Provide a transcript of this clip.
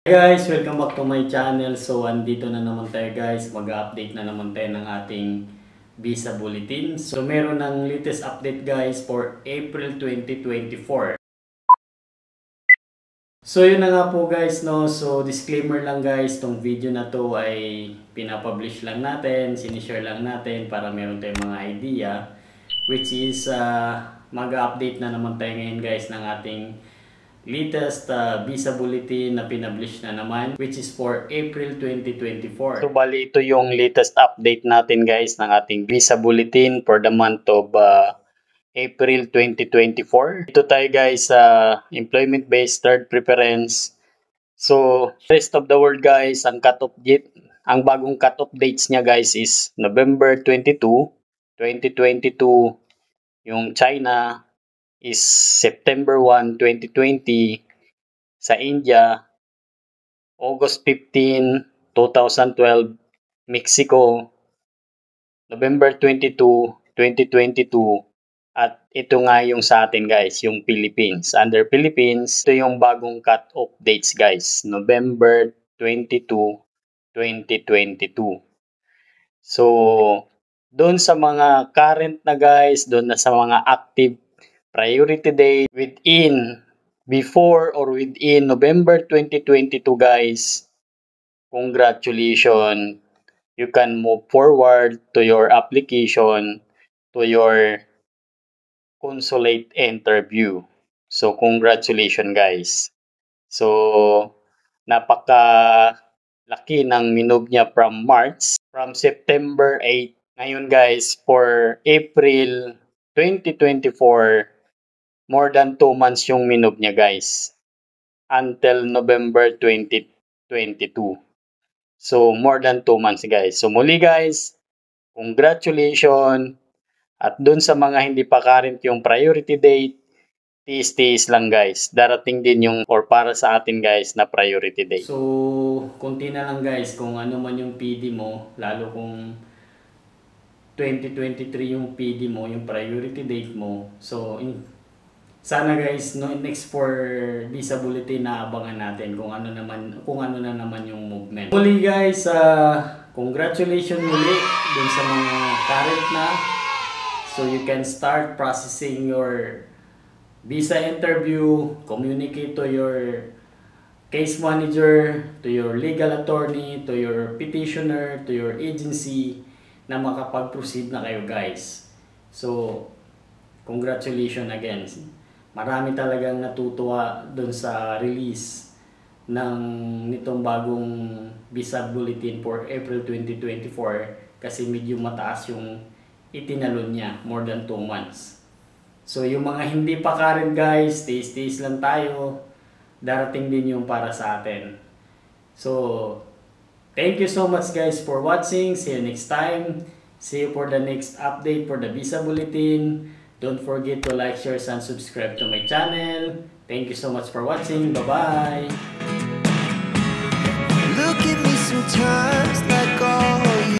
Hey guys, welcome back to my channel. So, andito na naman tayo guys. Mag-update na naman tayo ng ating visa bulletin. So, meron ng latest update guys for April 2024. So, yun na nga po guys, no. So, disclaimer lang guys, tong video na to ay pinapublish lang natin, sinishare lang natin para meron tayong mga idea. Which is, mag-update na naman tayo ngayon guys ng ating latest visa bulletin na pinablish na naman, which is for April 2024. So bali ito yung latest update natin guys ng ating visa bulletin for the month of April 2024. Ito tayo guys sa employment-based third preference. So rest of the world guys, ang bagong cut-off dates niya guys is November 22, 2022. Yung China is September 1, 2020. Sa India, August 15, 2012. Mexico, November 22, 2022. At ito nga yung sa atin guys, yung Philippines. Under Philippines, ito yung bagong cut-off dates guys. November 22, 2022. So, doon sa mga current na guys, doon na sa mga active priority date before or within November 2022 guys, congratulations, you can move forward to your application to your consulate interview. So congratulations guys. So napaka laki ng minove niya from September 8. Ngayon guys, for April 2024, more than 2 months yung minove niya guys. Until November 2022. So, more than 2 months guys. So, muli guys, congratulations. At dun sa mga hindi pa current yung priority date, tiis-tiis lang guys. Darating din yung or para sa atin guys na priority date. So, konti na lang guys kung ano man yung PD mo, lalo kung 2023 yung PD mo, yung priority date mo. So, sana guys, no, next for visa bulletin na abangan natin kung ano na naman yung movement. Muli guys, congratulations muli dun sa mga current na. So you can start processing your visa interview, communicate to your case manager, to your legal attorney, to your petitioner, to your agency na makapag-proceed na kayo guys. So congratulations again. Marami talagang natutuwa doon sa release nitong bagong visa bulletin for April 2024 kasi medyo mataas yung itinalon niya, more than 2 months. So yung mga hindi pa current guys, taste lang tayo. Darating din yung para sa atin. So thank you so much guys for watching. See you next time. See you for the next update for the visa bulletin. Don't forget to like, share, and subscribe to my channel. Thank you so much for watching. Bye-bye. Look at me sometimes like